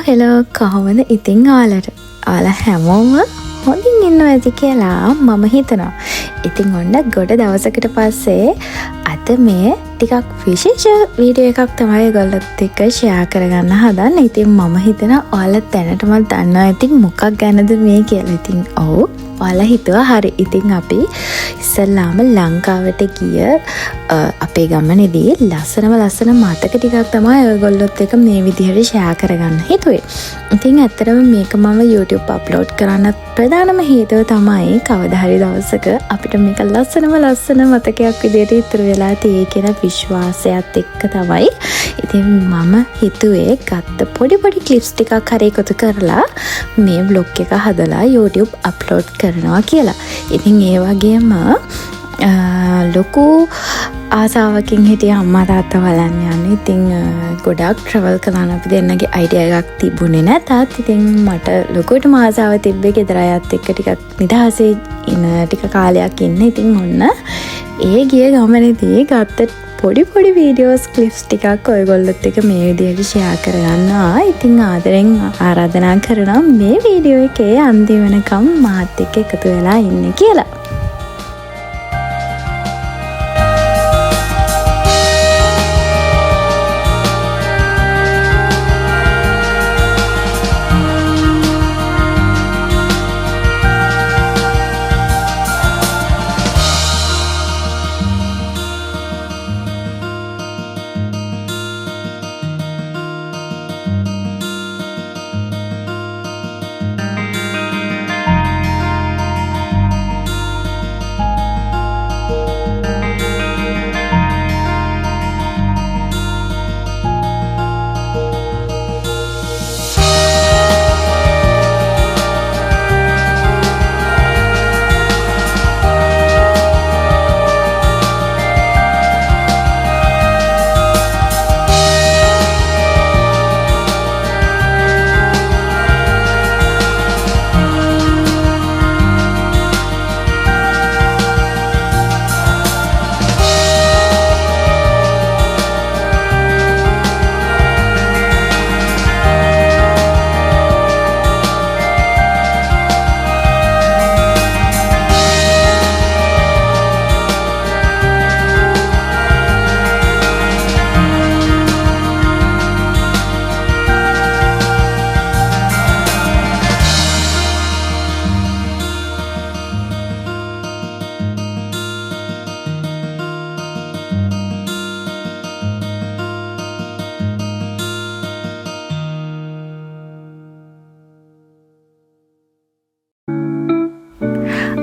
Hello කොහොමද ඉතින් ඔයාලට? ඔයාලා හැමෝම හොඳින් ඉන්නවා ඇති කියලා මම හිතනවා. ඉතින් ඔන්න ගොඩ දවසකට පස්සේ අද මේ ටිකක් විශේෂ වීඩියෝ එකක් තමයි ඔයගොල්ලොත් එක්ක ෂෙයා කරගන්න හදන්නේ. ඉතින් මම හිතනවා ඔයාලා දැනටම දන්නවා ඉතින් මොකක් ගැනද මේ කියලා. ඉතින් ඔව් ඔයාලා හිතුවා හරි. ඉතින් අපි ඉස්සල්ලාම ලංකාවට ගිය අපේ ගමනේදී ලස්සන මතක ටිකක් තමයි ඔයගොල්ලොත් එක්ක මේ විදිහට ෂෙයා කරගන්න හිතුවේ. ඉතින් ඇත්තටම මේක මම YouTube අප්ලෝඩ් කරන්න ප්‍රධානම හේතුව තමයි කවදා හරි දවසක අපිට මේක ලස්සන මතකයක් විදිහට ඉතුරු වෙලා තියෙයි කියන විශ්වාසයත් එක්ක තමයි. ඉතින් මම හිතුවේ ගත්ත පොඩි ක්ලිප්ස් ටිකක් හරි එකතු කරලා මේ vlog එක හදලා YouTube අප්ලෝඩ් කරනවා කියලා. ඉතින් ඒ වගේම ලොකු ආසාවකින් හිටිය අම්මා තාත්තා බලන්න යන්නේ. ඉතින් ගොඩක් ට්‍රැවල් කරන්න අපි දෙන්නගේ අයිඩියා එකක් තිබුණේ නැතත් ඉතින් මට ලොකුටම ආසාව තිබ්බේ ගෙදර අයත් එක්ක ටිකක් නිදහසේ ඉන්න ටික කාලයක් ඉන්න. ඉතින් ඔන්න ඒ ගිය ගමනේදී ගත්ත පොඩි වීඩියෝස් ක්ලිප්ස් ටිකක් ඔයගොල්ලොත් එක්ක මේ විදිහට ෂෙයා කරගන්නවා. ඉතින් ආදරෙන් ආරාධනා කරනවා මේ වීඩියෝ එකේ අන්තිම වෙනකම් මාත් එක්ක එකතු වෙලා ඉන්න කියලා.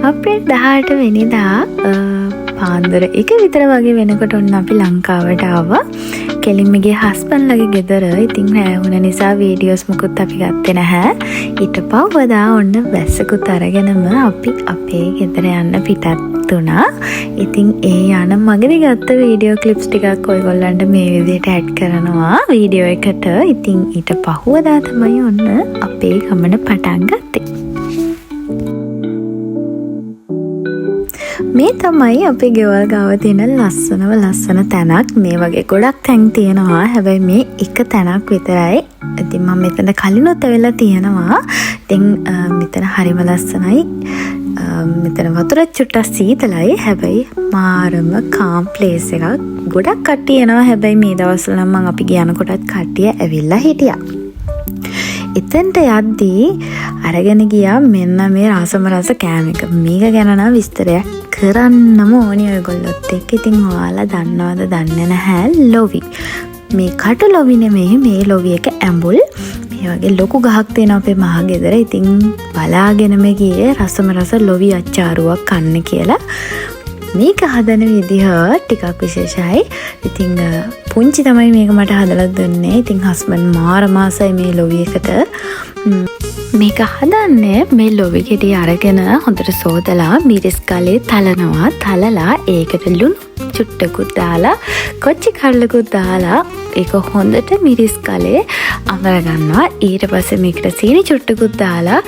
අප්‍රේල් 18 වෙනිදා පාන්දර 1 විතර වගේ වෙනකොට ඔන්න අපි ලංකාවට ආවා. කෙලින්ම ගිය හස්බන්ඩ්ලගේ ගෙදර. ඉතින් රැ වුණ නිසා වීඩියෝස් මොකුත් අපි ගත්තේ නැහැ. ඊට පස්වදා ඔන්න වැස්සකුත් අරගෙනම අපි අපේ ගෙදර යන්න පිටත් වුණා. ඉතින් ඒ යන මගදී ගත්ත වීඩියෝ ක්ලිප්ස් ටිකක් ඔයගොල්ලන්ට මේ විදිහට ඇඩ් කරනවා වීඩියෝ එකට. ඉතින් ඊට පස්වදා තමයි ඔන්න අපේ ගමන පටන් ගත්තේ. මේ තමයි අපේ ගෙවල් ගාව තියෙන ලස්සන තැනක්. මේ වගේ ගොඩක් තැන් තියෙනවා. හැබැයි මේ එක තැනක් විතරයි. ඉතින් මම මෙතන කලිනුත් ඇවිල්ලා තියෙනවා. ඉතින් මෙතන හරිම ලස්සනයි. මෙතන වතුර චුට්ටක් සීතලයි. හැබැයි මාරම කාම් ප්ලේස් එකක්. ගොඩක් කට්ටිය එනවා. හැබැයි මේ දවස්වල නම් මම අපි ගියනකොටත් කට්ටිය ඇවිල්ලා හිටියා. එතෙන්ට යද්දී අරගෙන ගියා මෙන්න මේ රස කෑම එක. මේක ගැන නම් විස්තරයක් කරන්නම ඕනි ඔයගොල්ලොත් එක්ක. ඉතින් ඔයාලා දන්නවද දන්නේ නැහැ ලොවි. මේ කටු ලොවි නෙමෙයි, මේ ලොවි එක ඇඹුල්. මේ වගේ ලොකු ගහක් තියෙනවා අපේ මහ ගෙදර. ඉතින් බලාගෙනම ගියේ රස ලොවි අච්චාරුවක් කන්න කියලා. මේක හදන විදිහ ටිකක් විශේෂයි. ඉතින් පුංචි තමයි මේක මට හදලා දුන්නේ. ඉතින් හස්බන්ඩ් මාර මාසයි මේ ලොවි එකට. මේක හදන්නේ මේ ලොවි ගෙඩි අරගෙන හොඳට සෝදලා මිරිස් ගලේ තලනවා. තලලා ඒකට ලුණු චුට්ටකුත් දාලා කොච්චි කඩලකුත් දාලා ඒක හොඳට මිරිස් ගලේ අමර ගන්නවා. ඊට පස්සේ මේකට සීනි චුට්ටකුත් දාලා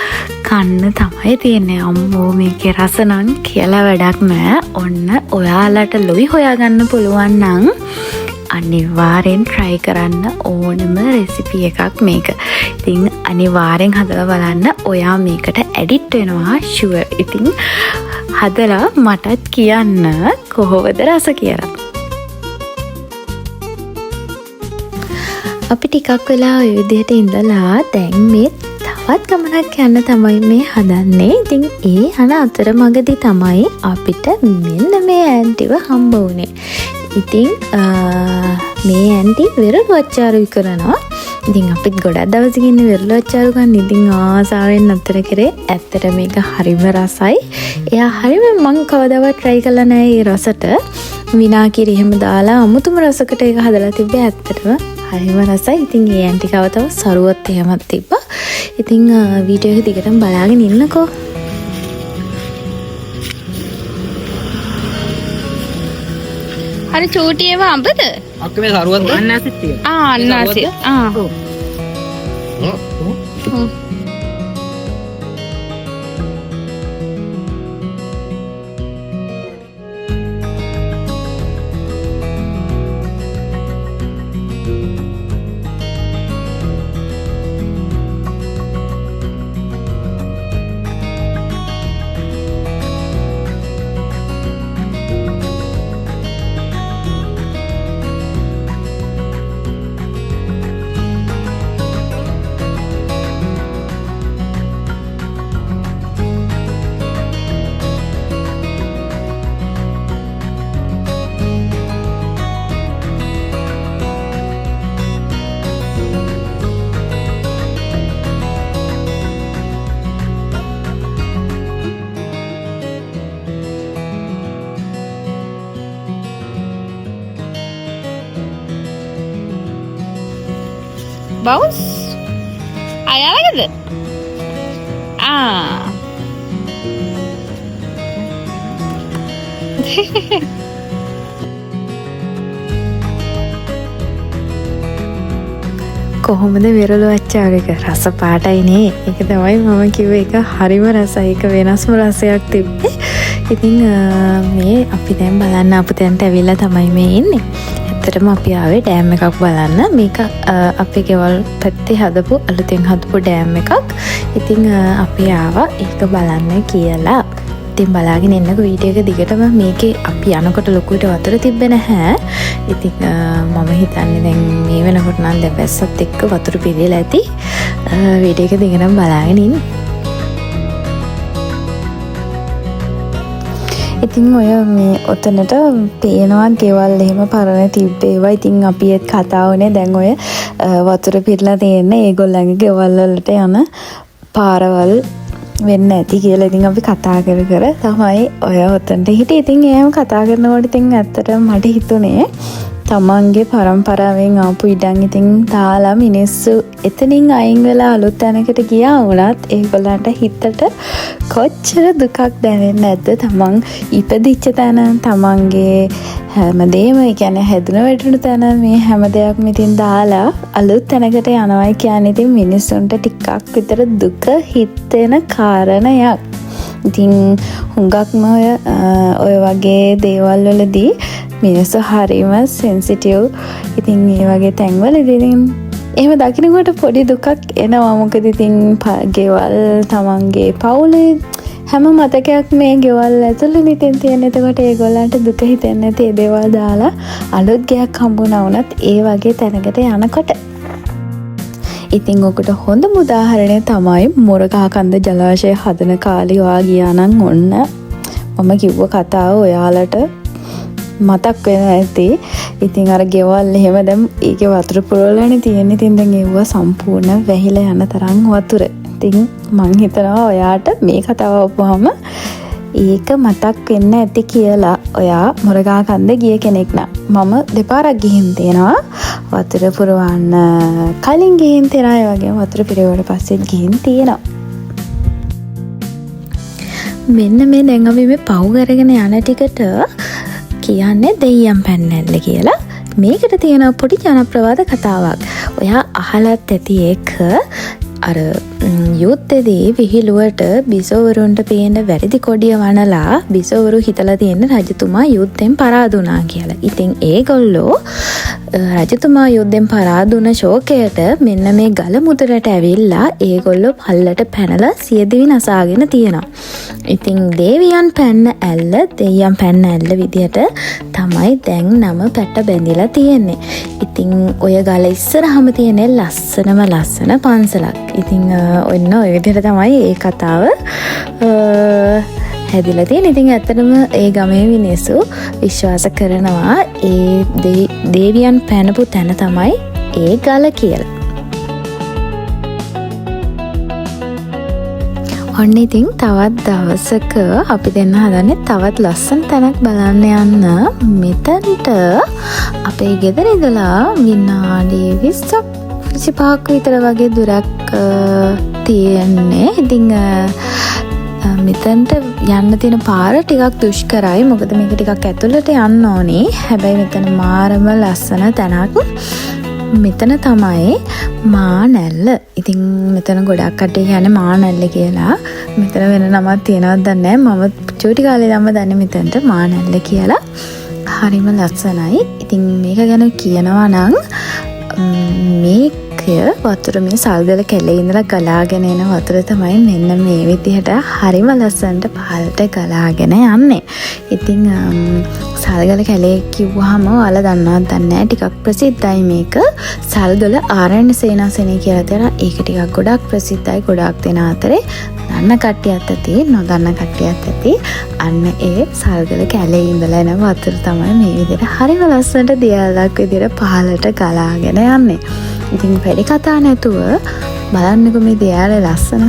කන්න තමයි තියෙන්නේ. අම්මෝ මේකේ රස නම් කියලා වැඩක් නෑ. ඔන්න ඔයාලට ලොවි හොයාගන්න පුළුවන් නම් අනිවාර්යෙන් try කරන්න ඕනම රෙසිපි එකක් මේක. ඉතින් අනිවාර්යෙන් හදලා බලන්න. ඔයා මේකට ඇඩිට් වෙනවා sure. ඉතින් හදලා මටත් කියන්න කොහොමද රස කියලා. අපි ටිකක් වෙලා ඔය විදිහට ඉඳලා දැන් මේ තවත් ගමනක් යන්න තමයි මේ හදන්නේ. ඉතින් ඒ යන අතරමඟදී තමයි අපිට මෙන්න මේ ඇන්ටිව හම්බ වුණේ. ඉතින් මේ ඇන්ටි වෙරළු අච්චාරු කරනවා. ඉතින් අපිත් ගොඩක් දවසකින් වෙරළු අච්චාරු ගන්න. ඉතින් ආසාවෙන් අතර කරේ. ඇත්තට මේක හරිම රසයි. එයා හරිම මං කවදාවත් try කරලා නැහැ මේ රසට. විනාකිරි එහෙම දාලා අමුතුම රසකට ඒක හදලා තිබ්බේ ඇත්තටම. හරිම රසයි. ඉතින් ඒ ඇන්ටි කව තව සරුවත් එහෙමත් තිබ්බා. ඉතින් වීඩියෝ එක දිගටම බලාගෙන ඉන්නකෝ. හරි චූටි ඒවා අඹද? අක්ක මේ සරුවත් අන්නාසිත් තියෙනවා. අන්නාසි. Baus? Ayah lagi කොහොමද වෙරළු අච්චාරු එක රස පාටයිනේ. ඒක තමයි මම කිව්වේ ඒක හරිම රසයි. ඒක වෙනස්ම රසයක් තිබ්බේ. ඉතින් මේ අපි දැන් බලන්න අපු තැනට ඇවිල්ලා තමයි මේ ඉන්නේ. ඇත්තටම අපි ආවේ ඩෑම් එකක් බලන්න. මේක අපේ ගෙවල් පැත්තේ හදපු අලුතෙන් හදපු ඩෑම් එකක්. ඉතින් අපි ආවා ඒක බලන්න කියලා. ඉතින් බලාගෙන ඉන්නකො වීඩියෝ එක දිගටම. මේකේ අපි යනකොට ලොකුට වතුර තිබ්බේ නැහැ. ඉතින් මම හිතන්නේ දැන් මේ වෙනකොට නම් දැබැස්සත් එක්ක වතුර පිරෙලා ඇති. වීඩියෝ එක දිගටම බලාගෙන ඉන්න. ඉතින් ඔය මේ ඔතනට පේනවා ගෙවල් එහෙම පරණ තිබ්බේ ඒවා. ඉතින් අපි ඒත් කතා වුණේ දැන් ඔය වතුර පිරලා තියෙන්නේ ඒගොල්ලන්ගේ ගෙවල් වලට යන පාරවල් වෙන්න ඇති කියලා. ඉතින් අපි කතා කර තමයි ඔය ඔතනට හිටියේ. ඉතින් එහෙම කතා කරනකොට ඉතින් ඇත්තටම මට හිතුනේ තමන්ගේ පරම්පරාවෙන් ආපු ඉඩම් ඉතින් තාලා මිනිස්සු එතනින් අයින් වෙලා අලුත් තැනකට ගියා වුණත් ඒගොල්ලන්ට හිතට කොච්චර දුකක් දැනෙන්නේ නැද්ද? තමන් ඉපදිච්ච තැන, තමන්ගේ හැමදේම කියන්නේ හැදුන වැටුණු තැන මේ හැම දෙයක්ම ඉතින් දාලා අලුත් තැනකට යනවා කියන්නේ ඉතින් මිනිස්සුන්ට ටිකක් විතර දුක හිතෙන කාරණයක්. ඉතින් හුඟක්ම ඔය වගේ දේවල් වලදී මිනිස්සු හරිම සෙන්සිටිව්. ඉතින් මේ වගේ තැන්වලදී ඉතින් එහෙම දකින්නකොට පොඩි දුකක් එනවා. මොකද ඉතින් ගෙවල් තමන්ගේ පවුලේ හැම මතකයක් මේ ගෙවල් ඇතුළේ ඉතින් තියෙන. එතකොට ඒගොල්ලන්ට දුක හිතෙන්නේ නැති ඒ දේවල් දාලා අලුත් ගයක් හම්බුණා වුණත් ඒ වගේ තැනකට යනකොට. ඉතින් ඔකට හොඳම උදාහරණය තමයි මොරගහකන්ද ජලාශය හදන කාලේ ඔයා ගියා නම් ඔන්න මම කිව්ව කතාව ඔයාලට මතක් වෙනවා ඇති. ඉතින් අර ගෙවල් එහෙම දැන් ඒකේ වතුර පුරවලානේ තියෙන්නේ. ඉතින් දැන් ඒව සම්පූර්ණ වැහිලා යන තරම් වතුර. ඉතින් මං හිතනවා ඔයාට මේ කතාව වහම ඒක මතක් වෙන්න ඇති කියලා. ඔයා මොරගහකන්ද ගිය කෙනෙක් නම් මම දෙපාරක් ගිහින් තියෙනවා. වතුර පුරවන්න කලින් ගිහින් තියෙනවා. ඒ වගේම වතුර පිරෙවට පස්සෙත් ගිහින් තියෙනවා. මෙන්න මේ දැන් අපි මේ පව් කරගෙන යන ටිකට කියන්නේ දෙයියන් පැන්නැල්ල කියලා. මේකට තියෙන පොඩි ජනප්‍රවාද කතාවක්. ඔයා අහලත් ඇති එක අර යුද්ධෙදී විහිළුවට බිසෝවරුන්ට පේන වැරදි කොඩිය වනලා බිසෝවරු හිතලා තියෙන රජතුමා යුද්ධෙන් පරාද වුණා කියලා. ඉතින් ඒගොල්ලෝ රජතුමා යුද්ධෙන් පරාදු වුණ ශෝකයට මෙන්න මේ ගල මුදුනට ඇවිල්ලා ඒගොල්ලෝ පල්ලට පැනලා සියදිවි නසාගෙන තියෙනවා. ඉතින් දේවියන් පැන්න ඇල්ල දෙවියන් පැන්න ඇල්ල විදිහට තමයි දැන් නම පැට බැඳිලා තියෙන්නේ. ඉතින් ඔය ගල ඉස්සරහම තියෙන ලස්සන පන්සලක්. ඉතින් ඔන්න ඔය විදිහට තමයි ඒ කතාව හැදිලා තියෙන. ඉතින් ඇත්තටම ඒ ගමේ මිනිස්සු විශ්වාස කරනවා ඒ දේවියන් පැනපු තැන තමයි ඒ ගල කියලා. ඔන්න ඉතින් තවත් දවසක අපි දෙන්න හදන්නේ තවත් ලස්සන තැනක් බලන්න යන්න. මෙතනට අපේ ගෙදර ඉඳලා විනාඩි 20ක් 25ක් විතර වගේ දුරක් තියෙන්නේ. ඉතින් මෙතනට යන්න තියෙන පාර ටිකක් දුෂ්කරයි. මොකද මේක ටිකක් ඇතුළට යන්න ඕනේ. හැබැයි මෙතන මාරම ලස්සන තැනක්. මෙතන තමයි මානැල්ල. ඉතින් මෙතන ගොඩක් කට්ටිය කියන්නේ මානැල්ල කියලා. මෙතන වෙන නමක් තියෙනවද දන්නේ නැහැ. මම චූටි කාලේ ළම දන්නේ මෙතනට මානැල්ල කියලා. හරිම ලස්සනයි. ඉතින් මේක ගැන කියනවා නම් මේක වතුර මේ සල්ගල කැලේ ඉඳලා ගලාගෙන එන වතුර තමයි මෙන්න මේ විදිහට හරිම ලස්සනට පහළට ගලාගෙන යන්නේ. ඉතින් සල්ගල කැලේ කිව්වහම ඔයාලා දන්නවද දන්නේ නැහැ. ටිකක් ප්‍රසිද්ධයි මේක. සල්ගල ආරණ්‍ය සේනාසනේ කියලා තියෙනවා. ඒක ටිකක් ගොඩක් ප්‍රසිද්ධයි. ගොඩක් දෙන අතරේ දන්න කට්ටියත් ඇති, නොදන්න කට්ටියත් ඇති. අන්න ඒ සල්ගල කැලේ ඉඳලා එන වතුර තමයි මේ විදිහට හරිම ලස්සනට දියලක් විදිහට පහළට ගලාගෙන යන්නේ. ඉතින් වැඩි කතා නැතුව බලන්නකො මේ දියාලේ ලස්සන.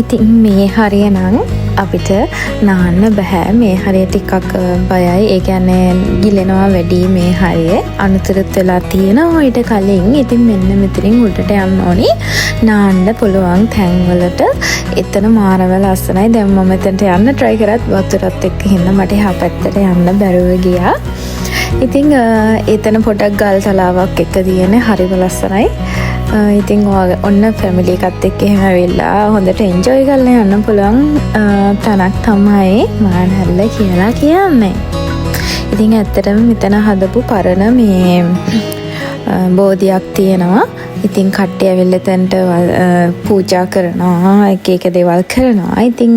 ඉතින් මේ හරිය නම් අපිට නාන්න බෑ. මේ හරිය ටිකක් බයයි. ඒ කියන්නේ ගිලෙනවා වැඩි මේ හරිය. අනුතරත් වෙලා තියෙනවා ඊට කලින්. ඉතින් මෙන්න මෙතනින් උඩට යන්න ඕනි. නාන්න පුළුවන් තැන්වලට. එතන මාරම ලස්සනයි. දැන් මම එතනට යන්න try කරත් වතුරත් එක්ක හින්දා මට එහා පැත්තට යන්න බැරුව ගියා. ඉතින් එතන පොඩක් ගල් තලාවක් එක තියෙන හරිම ලස්සනයි. ඉතින් ඔන්න ෆැමිලි එකත් එක්ක එහෙම ඇවිල්ලා හොඳට එන්ජොයි කරලා යන්න පුළුවන් තැනක් තමයි මානැල්ල කියලා කියන්නේ. ඉතින් ඇත්තටම මෙතන හදපු පරණ මේ බෝධියක් තියෙනවා. ඉතින් කට්ටිය ඇවිල්ලා එතනට පූජා කරනවා, එක දේවල් කරනවා. ඉතින්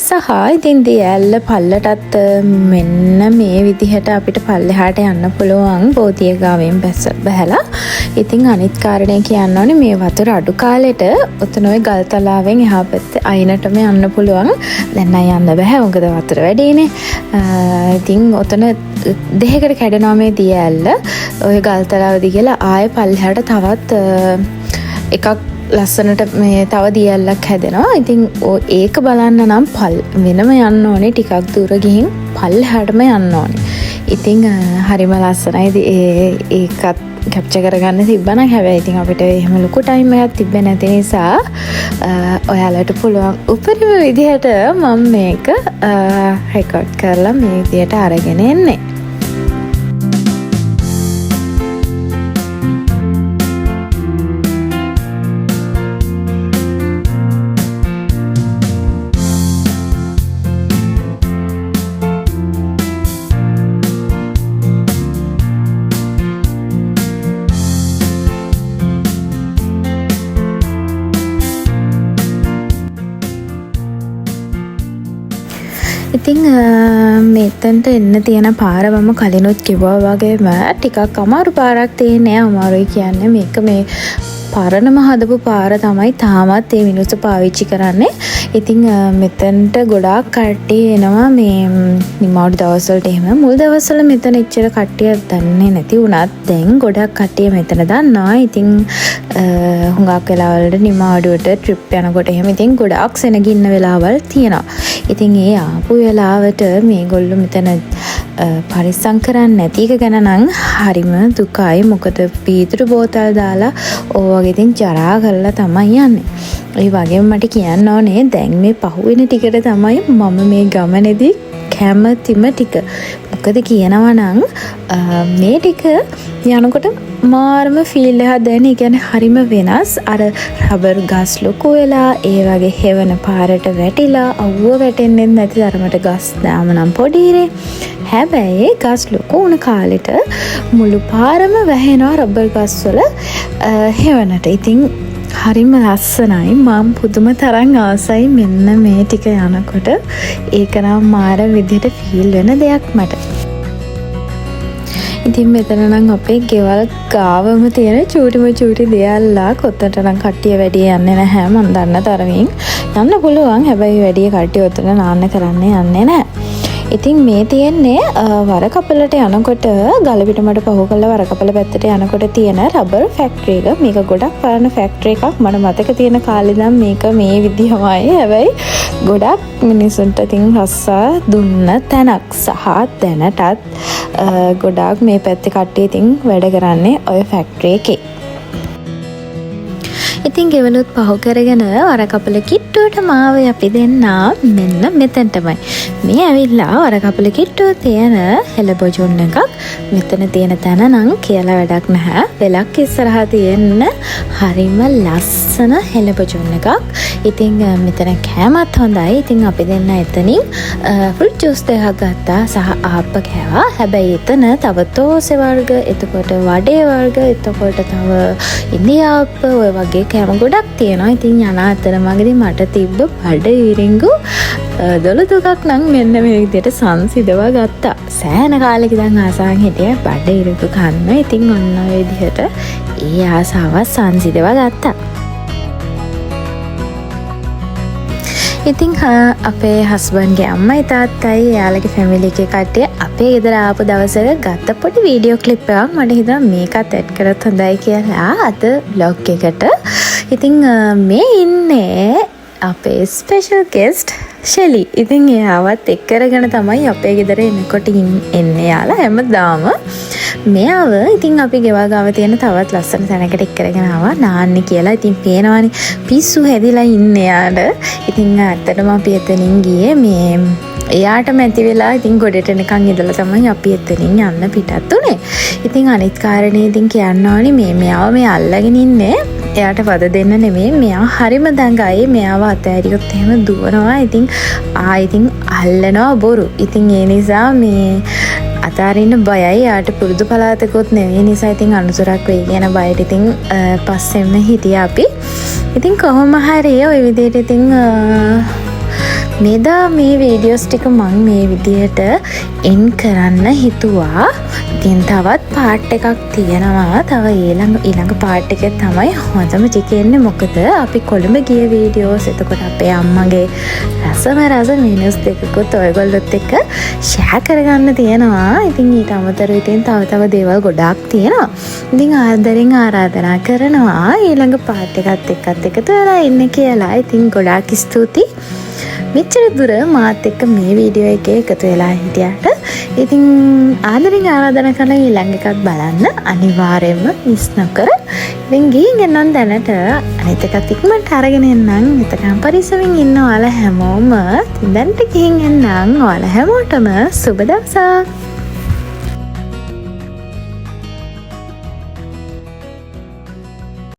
සහ ඉතින් දියැල්ල පල්ලටත් මෙන්න මේ විදිහට අපිට පල්ලෙහාට යන්න පුළුවන් බෝධිය ගාවෙන් බැහැලා. ඉතින් අනිත් කාරණේ කියන්න ඕනේ මේ වතුර අඩු කාලෙට උතන ওই ගල් තලාවෙන් එහා පැත්තේ අයිනටම යන්න පුළුවන්. දැන් නම් යන්න බෑ මොකද වතුර වැඩිනේ. ඉතින් උතන දෙහකට කැඩෙනවා මේ දියැල්ල. ওই ගල් තලාව දිගලා ආයෙ පල්ලෙහාට තවත් එකක් ලස්සනට මේ තව දියැලක් හැදෙනවා. ඉතින් ඒක බලන්න නම් වෙනම යන්න ඕනේ. ටිකක් දුර ගිහින් පල්ලෙහාටම යන්න ඕනේ. ඉතින් හරිම ලස්සනයි. ඒකත් කැප්චර් කරගන්න තිබ්බනම් හැබැයි ඉතින් අපිට එහෙම ලොකු ටයිම් එකක් තිබ්බේ නැති නිසා ඔයාලට පුළුවන් උපරිම විදිහට මම මේක රෙකෝඩ් කරලා මේ විදිහට අරගෙන එන්නේ. ඉතින් මෙතනට එන්න තියෙන පාර මම කලිනුත් කිව්වා වගේම ටිකක් අමාරු පාරක් තියෙන්නේ. අමාරුයි කියන්නේ මේක මේ පරණම හදපු පාර තමයි තාමත් ඒ මිනිස්සු පාවිච්චි කරන්නේ. ඉතින් මෙතනට ගොඩාක් කට්ටිය එනවා මේ නිමාඩු දවස්වලට. එහෙම මුල් දවස්වල මෙතන එච්චර කට්ටිය දන්නේ නැති වුණත් දැන් ගොඩක් කට්ටිය මෙතන දන්නවා. ඉතින් හුඟක් වෙලාවලට නිමාඩුවට ට්‍රිප් යනකොට එහෙම ඉතින් ගොඩාක් සෙනගින්න වෙලාවල් තියෙනවා. ඉතින් ඒ ආපු වෙලාවට මේගොල්ලෝ මෙතන පරිස්සම් කරන්නේ නැති එක ගැන නම් හරිම දුකයි. මොකද පීතුරු බෝතල් දාලා ඕවගේ ඉතින් ජරා කරලා තමයි යන්නේ. ඒ වගේම මට කියන්න ඕනේ දැන් මේ පහුවෙන ටිකට තමයි මම මේ ගමනේදී කැමතිම ටික. මොකද කියනවා නම් මේ ටික යනකොට මාරම ෆීල් එකක් දැනෙන. ඒ කියන්නේ හරිම වෙනස්. අර රබර් ගස් ලොකු වෙලා ඒ වගේ හෙවන පාරට වැටිලා අවුව වැටෙන්නේ නැති තරමට ගස් දාම නම් පොඩිනේ. හැබැයි ගස් ලොකු වුණ කාලෙට මුළු පාරම වැහෙනවා රබර් ගස් වල හෙවනට. ඉතින් හරිම ලස්සනයි. මම පුදුම තරම් ආසයි මෙන්න මේ ටික යනකොට. ඒක නම් මාර විදිහට ෆීල් වෙන දෙයක් මට. ඉතින් මෙතන නම් අපේ ගෙවල් ගාවම තියෙන චූටි දෙයල්ලා කොතනට නම් කට්ටිය වැඩි යන්නේ නැහැ. මම දන්න තරමින් යන්න පුළුවන්. හැබැයි වැඩි කට්ටිය ඔතන නාන්න කරන්න යන්නේ නැහැ. ඉතින් මේ තියෙන්නේ වරකපලට යනකොට ගලපිටමට පහු කළ වරකපල පැත්තට යනකොට තියෙන රබර් ෆැක්ටරි එක. මේක ගොඩක් පරණ ෆැක්ටරි එකක්. මට මතක තියෙන කාලේ ඉඳන් මේක මේ විදිහමයි. හැබැයි ගොඩක් මිනිසුන්ට ඉතින් රස්සා දුන්න තැනක් සහ දැනටත් ගොඩක් මේ පැත්තේ කට්ටිය ඉතින් වැඩ කරන්නේ ඔය ෆැක්ටරි එකේ. ඉතින් ගෙවලුත් පහු කරගෙන වරකපල කිට්ටුවට මාව අපි දෙන්නා මෙන්න මෙතනටමයි. මේ ඇවිල්ලා වරකපල කිට්ටුව තියෙන හෙලබොජුන් එකක්. මෙතන තියෙන තැන නම් කියලා වැඩක් නැහැ. වෙලක් ඉස්සරහා තියෙන හරිම ලස්සන හෙලබොජුන් එකක්. ඉතින් මෙතන කෑමත් හොඳයි. ඉතින් අපි දෙන්න එතනින් ෆෘට් ජූස් දෙකක් ගත්තා සහ ආප්ප කෑවා. හැබැයි එතන තව තෝසේ වර්ග, එතකොට වඩේ වර්ග, එතකොට තව ඉන්දියාප්ප ඔය වගේ කෑම ගොඩක් තියෙනවා. ඉතින් යන අතරමඟදී මට තිබ්බ බඩ ඉරිඟු 12ක් නම් මෙන්න මේ විදිහට සංසිඳවා ගත්තා. සෑහෙන කාලෙක ඉඳන් ආසාවෙන් හිටියේ බඩ ඉරිඟු කන්න. ඉතින් ඔන්න ඔය විදිහට ඒ ආසාව සංසිඳවා ගත්තා. ඉතින් අපේ හස්බන්ඩ්ගේ අම්මයි තාත්තයි එයාලගේ ෆැමිලි එකේ කට්ටිය අපේ ගෙදර ආපු දවසක ගත්ත පොඩි වීඩියෝ ක්ලිප් එකක් මට හිතුණා මේකත් ඇඩ් කරත් හොඳයි කියලා අද vlog එකට. ඉතින් මේ ඉන්නේ අපේ ස්පෙෂල් ගෙස්ට් ෂෙලි. ඉතින් එයාවත් එක් කරගෙන තමයි අපේ ගෙදර එනකොට එන්නේ යාලා හැමදාම. මෙයාව ඉතින් අපි ගෙවල් ගාව තියෙන තවත් ලස්සන තැනකට එක් කරගෙන ආවා නාන්න කියලා. ඉතින් පේනවනේ පිස්සු හැදිලා ඉන්නේ යාට. ඉතින් ඇත්තටම අපි එතනින් ගියේ මේ එයාටම ඇති වෙලා ඉතින් ගොඩට එනකන් ඉඳලා තමයි අපි එතනින් යන්න පිටත් උනේ. ඉතින් අනිත් කාරණේ ඉතින් කියන්න ඕනේ මෙයාව මේ අල්ලගෙන ඉන්නේ. එයාට වද දෙන්න නෙමෙයි. මෙයා හරිම දඟයි. මෙයාව අතෑරියොත් එහෙම දුවනවා. ඉතින් ඉතින් අල්ලනවා බොරු. ඉතින් ඒ නිසා මේ අතාරින්න බයයි. යාට පුරුදු පළාතකුත් නෙවෙයි නිසා ඉතින් අනුසරක් වෙයි කියන බයට ඉතින් පස්සෙම හිටියා අපි. ඉතින් කොහොම හරි ওই විදිහට ඉතින් මෙදා මේ වීඩියෝස් ටික මම මේ විදිහට එන් කරන්න හිතුවා. ඉතින් තවත් පාර්ට් එකක් තියෙනවා. තව ඊළඟ පාර්ට් එකේ තමයි හොඳම ටික එන්නේ. මොකද අපි කොළඹ ගිය වීඩියෝස් එතකොට අපේ අම්මගේ රසම රස මිනිස් දෙකකුත් ඔයගොල්ලොත් එක්ක ෂෙයා කරගන්න තියෙනවා. ඉතින් ඊට අමතරව ඉතින් තව දේවල් ගොඩාක් තියෙනවා. ඉතින් ආදරෙන් ආරාධනා කරනවා ඊළඟ පාර්ට් එකත් එක්කත් එකතු වෙලා ඉන්න කියලා. ඉතින් ගොඩාක් ස්තුතියි මෙච්චර දුර මාත් එක්ක මේ වීඩියෝ එකේ එකතු වෙලා හිටියට. ඉතින් ආදරෙන් ආරාධනා කරලා ඊළඟ එකත් බලන්න අනිවාර්යයෙන්ම මිස් නොකර. ඉතින් ගිහින් එන්නම් දැනට අනිත් එකත් ඉක්මනට අරගෙන එන්නම්. එතකන් පරිස්සමින් ඉන්න ඔයාලා හැමෝම දැනට ගිහින් එන්නම්. ඔයාලා හැමෝටම සුබ දවසක්.